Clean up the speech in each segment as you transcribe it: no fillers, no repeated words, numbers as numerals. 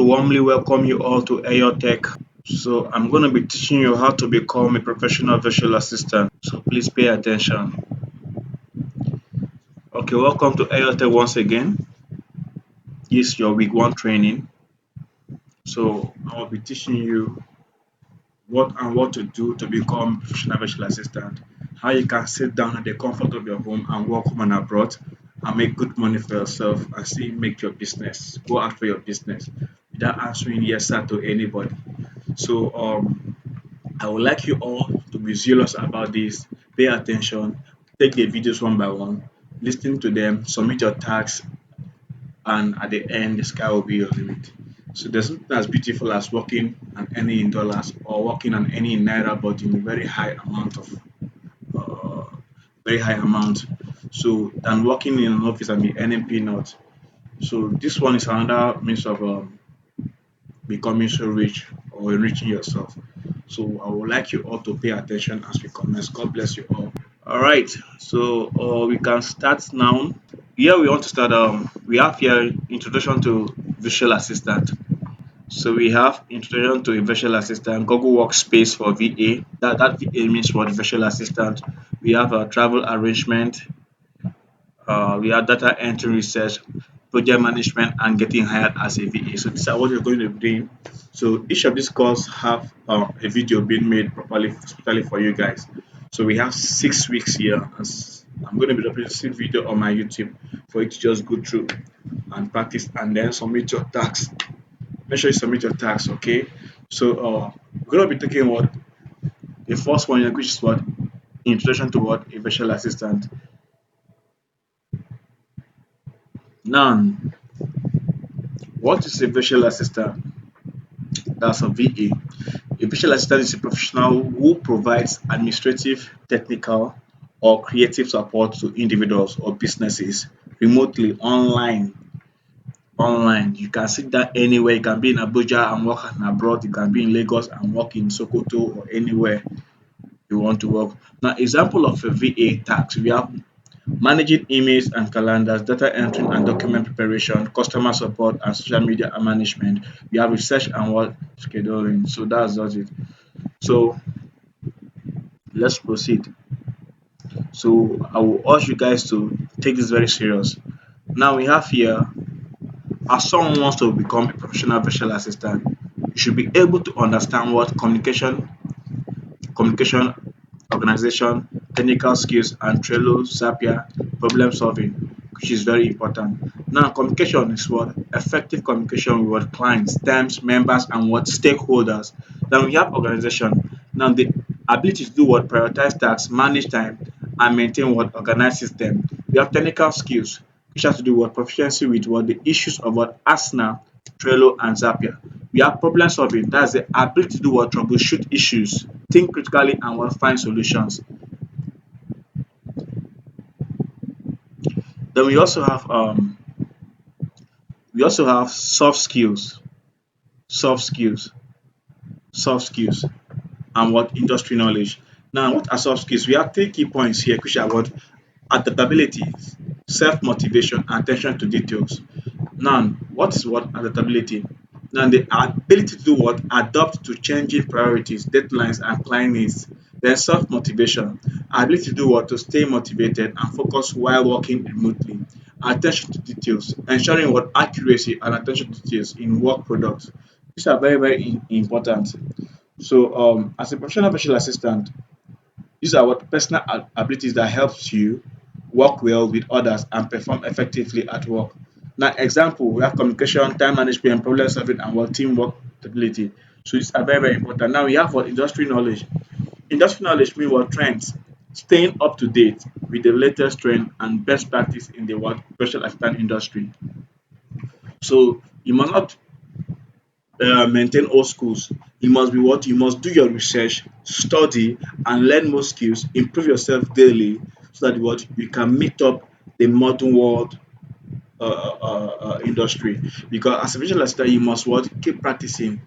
warmly welcome you all to Ayo Tech. So I'm going to be teaching you how to become a professional virtual assistant. So please pay attention. Okay, welcome to Ayo Tech once again. This is your week one training. So I'll be teaching you what to do to become a professional virtual assistant. How you can sit down at the comfort of your home and work home and abroad and make good money for yourself and still make your business. Go out for your business without answering yes sir to anybody. So I would like you all to be zealous about this. Pay attention, take the videos one by one, listen to them, submit your tasks, and at the end, the sky will be your limit. So there's nothing as beautiful as working and earning in dollars or working and earning in naira, but in a uh, very high amount. So than working in an office and be earning peanuts. So this one is another means of becoming so rich or enriching yourself. So I would like you all to pay attention as we commence. God bless you all. All right, so we can start now. Here we want to start. We have here introduction to visual assistant. So we have introduction to a virtual assistant, Google Workspace for VA. That VA means what virtual assistant. We have a travel arrangement. We have data entry research, project management, and getting hired as a VA. So these are what you're going to be doing. So each of these courses have a video being made properly, especially for you guys. So we have 6 weeks here. I'm going to be representing video on my YouTube for you to just go through and practice and then submit your tasks. Make sure you submit your tasks, okay? So we're going to be taking what the first one, which is what introduction to what a virtual assistant. Now, what is a virtual assistant? That's a VA. A virtual assistant is a professional who provides administrative, technical, or creative support to individuals or businesses remotely online. You can sit down anywhere. You can be in Abuja and work abroad. You can be in Lagos and work in Sokoto or anywhere you want to work. Now, example of a VA task, we have managing emails and calendars, data entry and document preparation, customer support and social media management. We have research and what scheduling. So that's just it. So let's proceed. So I will urge you guys to take this very serious. Now we have here, as someone wants to become a professional virtual assistant, you should be able to understand what communication, organization, technical skills, and Trello, Zapier, problem solving, which is very important. Now, communication is what effective communication with what clients, teams, members, and what stakeholders. Then we have organization. Now, the ability to do what prioritize tasks, manage time, and maintain what organized system. We have technical skills, which has to do with proficiency with what the issues of what Asana, Trello, and Zapier. We have problem solving. That's the ability to do what troubleshoot issues, think critically, and what find solutions. Then we also have soft skills, soft skills, and what industry knowledge. Now, what are soft skills? We have three key points here, which are what adaptability, self motivation, and attention to details. Now, what is what adaptability? Now, the ability to do what? Adapt to changing priorities, deadlines, and client needs. Then self-motivation, ability to do what? To stay motivated and focus while working remotely. Attention to details, ensuring what accuracy and attention to details in work products. These are very, very important. So, as a professional virtual assistant, these are what personal abilities that helps you work well with others and perform effectively at work. Now, example, we have communication, time management, problem solving, and what teamwork ability. So these are very, very important. Now we have what industry knowledge. Industry knowledge means what trends, staying up to date with the latest trend and best practice in the what virtual assistant industry. So you must not maintain old schools. You must be what? You must do your research, study, and learn more skills, improve yourself daily so that what you can meet up the modern world industry. Because as a visual assistant, you must what? Keep practicing,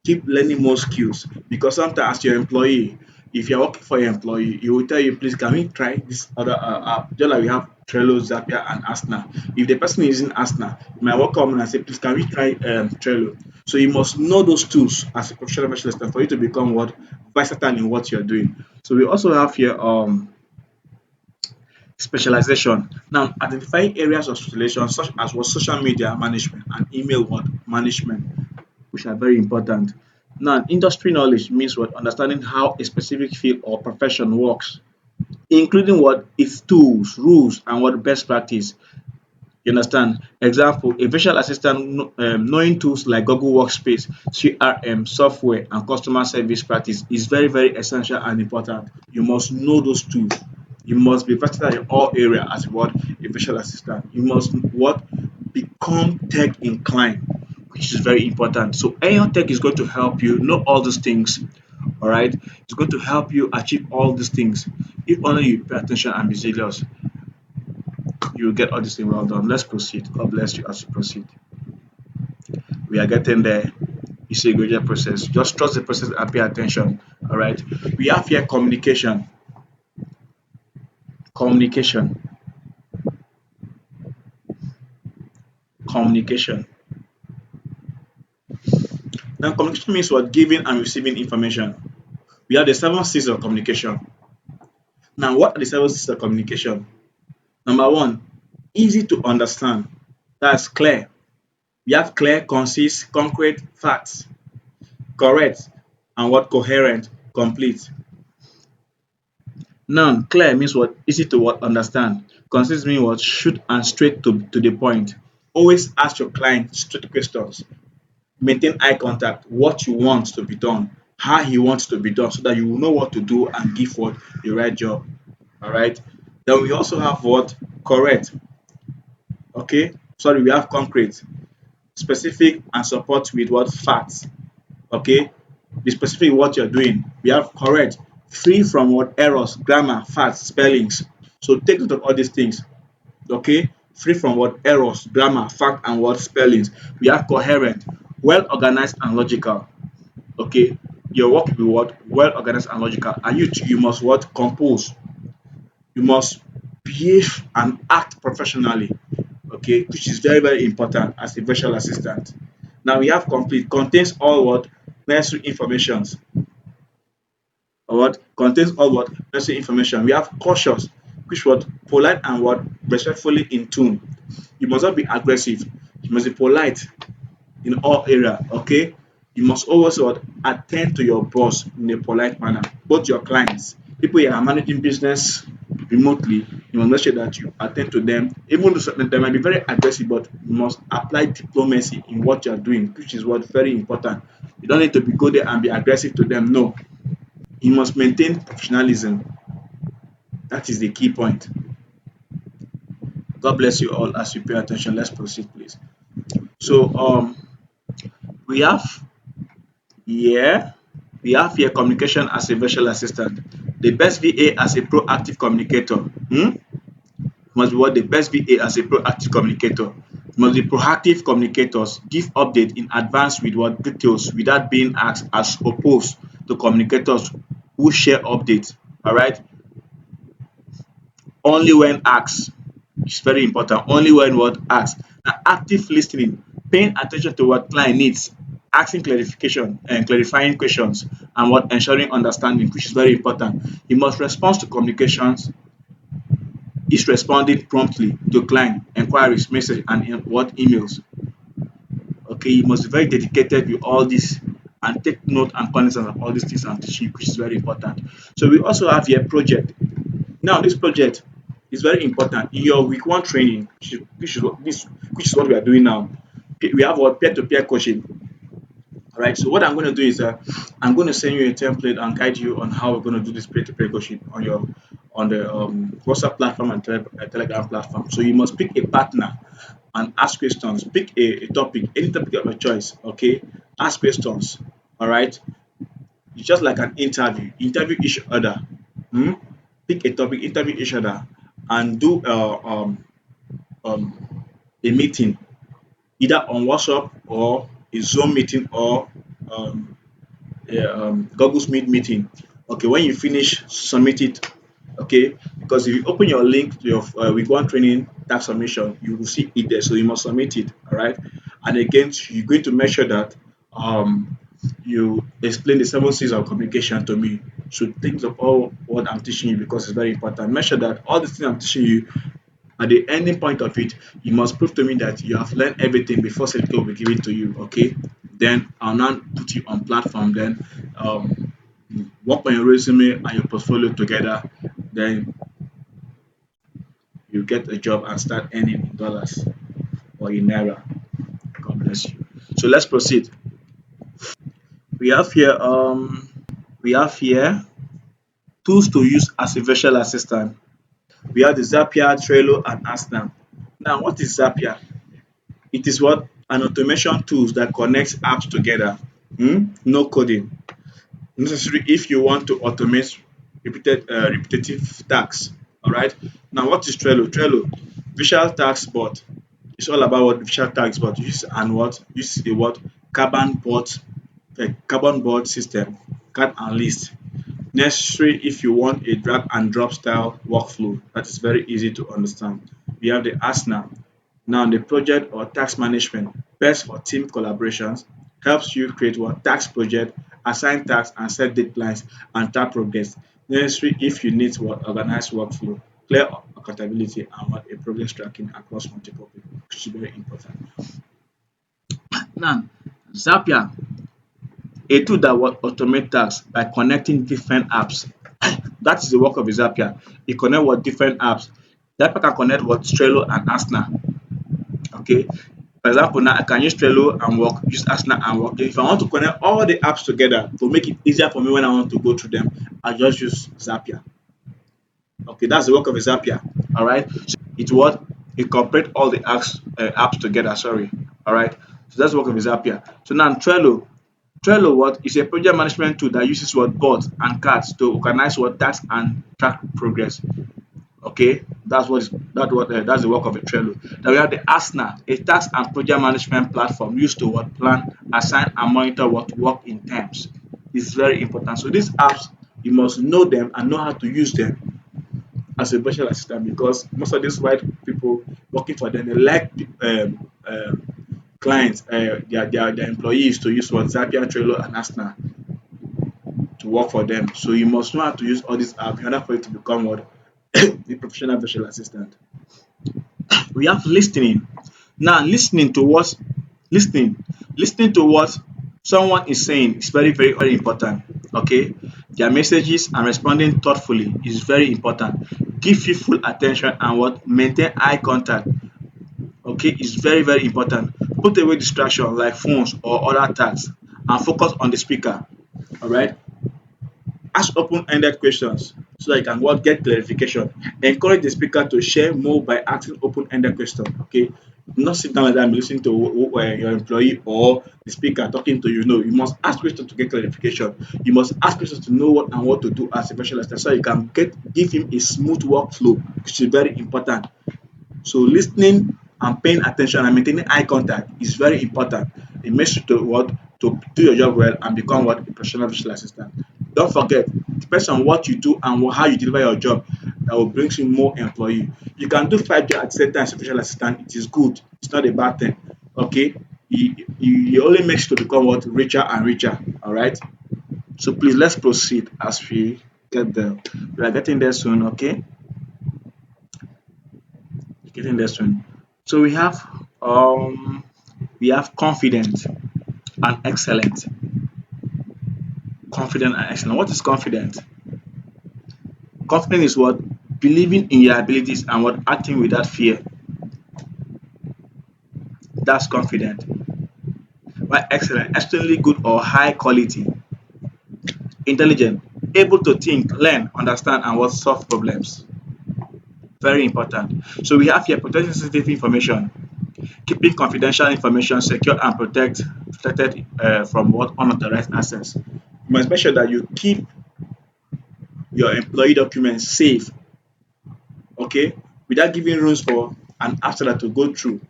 keep learning more skills. Because sometimes as your employee, if you're working for your employee, he will tell you, please can we try this other app? Just like we have Trello, Zapier, and Asana. If the person is using Asana, you might welcome and say, please, can we try Trello? So you must know those tools as a professional virtual assistant for you to become what versatile in what you're doing. So we also have here specialization. Now, identify areas of specialization such as what social media management and email what management, which are very important. Now, industry knowledge means what understanding how a specific field or profession works, including what its tools, rules, and what best practice. You understand? Example, a virtual assistant knowing tools like Google Workspace, CRM, software, and customer service practice is very, very essential and important. You must know those tools. You must be versatile in all areas as what a virtual assistant. You must what become tech inclined, which is very important. So Aeon Tech is going to help you know all these things. All right, it's going to help you achieve all these things if only you pay attention and be serious. You will get all this thing well done. Let's proceed. God bless you as you proceed. We are getting there. It's a gradual process. Just trust the process and pay attention. All right. We have here communication. Communication. Communication. Now, communication means what? Giving and receiving information. We have the seven C's of communication. Now, what are the seven C's of communication? Number one, easy to understand. That's clear. We have clear, concise, concrete facts. Correct and what? Coherent, complete. Now, clear means what? Easy to what? Understand. Concise means what? Shoot and straight to the point. Always ask your client straight questions. Maintain eye contact. What you want to be done, how he wants to be done, so that you will know what to do and give what the right job. All right. Then we also have what? Correct. Okay. Sorry, we have concrete, specific, and support with what? Facts. Okay. Be specific in what you're doing. We have correct, free from what? Errors, grammar, facts, spellings. So take note of all these things. Okay, free from what? Errors, grammar, fact, and what? Spellings. We have coherent, well organized and logical. Okay, your work will be what? Well organized and logical. And you must what? Compose. You must behave and act professionally. Okay, which is very, very important as a virtual assistant. Now we have complete, contains all what? Necessary informations. Or what? Contains all what? Necessary information. We have cautious, which what? Polite and what? Respectfully in tune. You must not be aggressive. You must be polite in all area. Okay. You must always what? Attend to your boss in a polite manner. Both your clients, people you are managing business remotely, you must make sure that you attend to them. Even though they might be very aggressive, but you must apply diplomacy in what you are doing, which is what very important. You don't need to be go there and be aggressive to them. No, you must maintain professionalism. That is the key point. God bless you all as you pay attention. Let's proceed, please. So we have here communication as a virtual assistant. The best VA as a proactive communicator. Must be what? The best VA as a proactive communicator. Must be proactive communicators. Give update in advance with what? Details without being asked, as opposed to communicators who share updates. All right. Only when asked. It's very important. Only when what? Asked. Now, active listening, paying attention to what client needs, asking clarification and clarifying questions, and what? Ensuring understanding, which is very important. You must respond to communications is responding promptly to client enquiries, message, and what? Emails. Okay, you must be very dedicated with all this and take note and cognizance of all these things I'm teaching, which is very important. So we also have here project. Now, this project is very important in your week one training, which is what we are doing now. We have our peer-to-peer coaching. All right. So what I'm going to do is I'm going to send you a template and guide you on how we're going to do this peer-to-peer coaching on the WhatsApp platform and Telegram platform. So you must pick a partner and ask questions. Pick a topic, any topic of your choice. Okay. Ask questions. All right. It's just like an interview. Interview each other. Hmm? Pick a topic, interview each other, and do a meeting either on WhatsApp or a Zoom meeting or um, a Google Meet meeting. Okay, when you finish, submit it Okay, because if you open your link to your week one training tax submission, you will see it there, so you must submit it. All right, and again, you're going to make sure that you explain the seven C's of communication to me. So think of all what I'm teaching you because it's very important. Make sure that all the things I'm teaching you, at the ending point of it, you must prove to me that you have learned everything before certificate will be given to you. Okay, then I'll now put you on platform. Then work on your resume and your portfolio together. Then you get a job and start earning in dollars or in naira. God bless you. So let's proceed. We have here we have here tools to use as a virtual assistant. We have the Zapier, Trello, and Asana. Now, what is Zapier? It is what an automation tools that connects apps together. No coding necessary if you want to automate repetitive tasks. All right. Now, what is Trello? Trello, visual task board. It's all about what visual task board use and what use a what carbon board system, card and list. Necessary if you want a drag and drop style workflow that is very easy to understand. We have the Asana. Now the project or task management, best for team collaborations, helps you create what task project, assign tasks and set deadlines and track progress. Necessary if you need what organized workflow, clear accountability and what a progress tracking across multiple people, which is very important. Now, Zapier, a tool that will automate tasks by connecting different apps. That is the work of a Zapier. It connect with different apps. Zapier can connect with Trello and Asana. Okay. For example, now I can use Trello and work, use Asana and work. If I want to connect all the apps together to make it easier for me when I want to go through them, I just use Zapier. Okay, that's the work of a Zapier. All right. So it what incorporate all the apps together. Sorry. All right. So that's the work of a Zapier. So now Trello. Trello what is a project management tool that uses what boards and cards to organize what tasks and track progress. Okay, that's the work of a Trello. Then we have the Asana, a task and project management platform used to what plan, assign, and monitor what work in terms. It's very important. So these apps you must know them and know how to use them as a virtual assistant because most of these white people working for them they like clients, their employees to use what Zapier, Trello, and Asana to work for them. So you must know how to use all these apps in order for you to become what the professional virtual assistant. We have listening. Now, listening, listening to what someone is saying is very, very, very important. Okay, their messages and responding thoughtfully is very important. Give you full attention and what maintain eye contact. Okay, is very, very important. Put away distraction like phones or other tasks and focus on the speaker. All right. Ask open-ended questions so that you can what get clarification. Encourage the speaker to share more by asking open-ended questions. Okay, not sit down like that and be listening to your employee or the speaker talking to you. No, you must ask questions to get clarification. You must ask questions to know what and what to do as a professional assistant so you can give him a smooth workflow, which is very important. So listening and paying attention and maintaining eye contact is very important. It makes you to what to do your job well and become what a professional visual assistant. Don't forget, it depends on what you do and how you deliver your job that will bring you more employee. You can do five jobs at the same time as a visual assistant. It is good. It's not a bad thing. Okay, it only makes you to become what richer and richer. All right. So please let's proceed as we get there. We are getting there soon. Okay, getting there soon. So we have confident and excellent. Confident and excellent. What is confident? Confident is what believing in your abilities and what acting without fear. That's confident. While excellent, extremely good or high quality. Intelligent, able to think, learn, understand, and what solve problems. Very important. So we have here protecting sensitive information, keeping confidential information secure and protected from what unauthorized access. You must make sure that you keep your employee documents safe, okay, without giving rooms for an outsider to go through,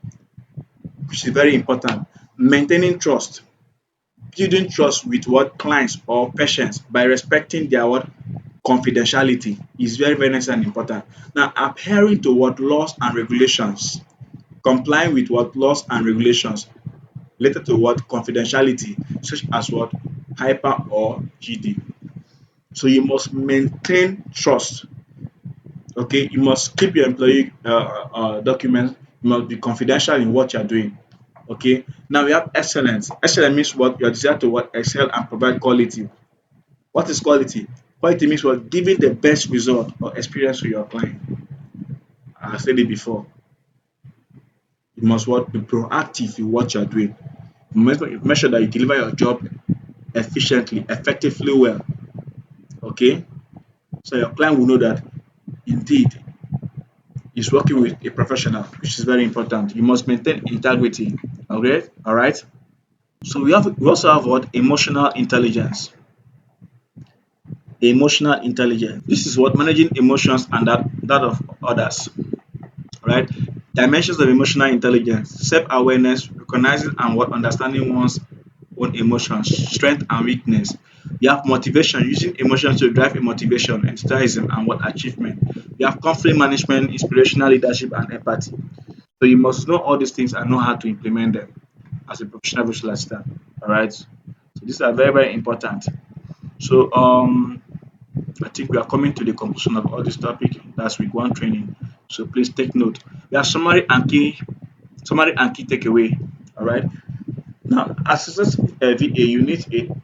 which is very important. Maintaining trust, building trust with what clients or patients by respecting their what confidentiality is very, very necessary and important. Now, adhering to what laws and regulations, complying with what laws and regulations related to what confidentiality, such as what hyper or GD. So you must maintain trust. Okay, you must keep your employee documents. You must be confidential in what you are doing. Okay. Now we have excellence. Excellence means what you are desired to what excel and provide quality. What is quality? Quality means what giving the best result or experience to your client. I said it before. You must what be proactive in what you are doing. Make sure that you deliver your job efficiently, effectively well. Okay, so your client will know that indeed is working with a professional, which is very important. You must maintain integrity. Okay, all right. So we also have what emotional intelligence. Emotional intelligence. This is what managing emotions and that of others. Right? Dimensions of emotional intelligence: self-awareness, recognizing and what understanding one's own emotions, strength and weakness. You have motivation, using emotions to drive a motivation, enthusiasm, and what achievement. You have conflict management, inspirational leadership, and empathy. So you must know all these things and know how to implement them as a professional virtual assistant. All right. So these are very, very important. So I think we are coming to the conclusion of all this topic. That's week one training. So please take note. We have summary and key takeaway. All right. Now, as a successful VA, you need to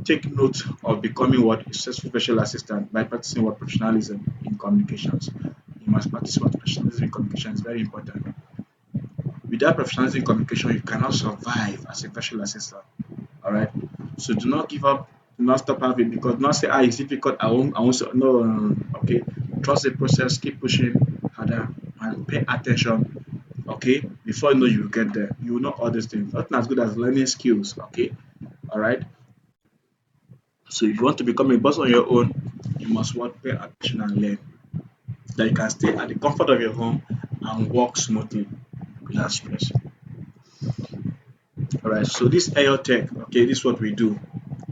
take note of becoming what a successful virtual assistant by practicing what professionalism in communications. You must practice what professionalism in communication is very important. Without professionalism in communication, you cannot survive as a virtual assistant. All right. So do not give up. Do not stop having because not say it's difficult. I won't no, no, no. Okay. Trust the process. Keep pushing harder and pay attention. Okay. Before you know you will get there. You will know all these things. Nothing as good as learning skills. Okay. All right. So if you want to become a boss on your own, you must what pay attention and learn. That you can stay at the comfort of your home and work smoothly without stress. All right. So this AO Tech, okay, this is what we do.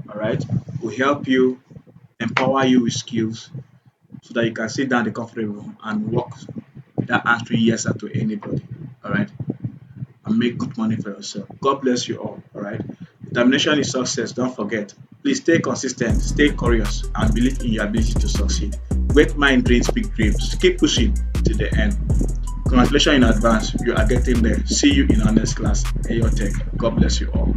All right. We help you, empower you with skills so that you can sit down in the comfort of your home and work without answering yes or to anybody. All right. And make good money for yourself. God bless you all. All right. Determination is success. Don't forget. Please stay consistent, stay curious, and believe in your ability to succeed. Great mind dreams big dreams. Keep pushing to the end. Congratulations in advance. You are getting there. See you in our next class. Ayo Tech. God bless you all.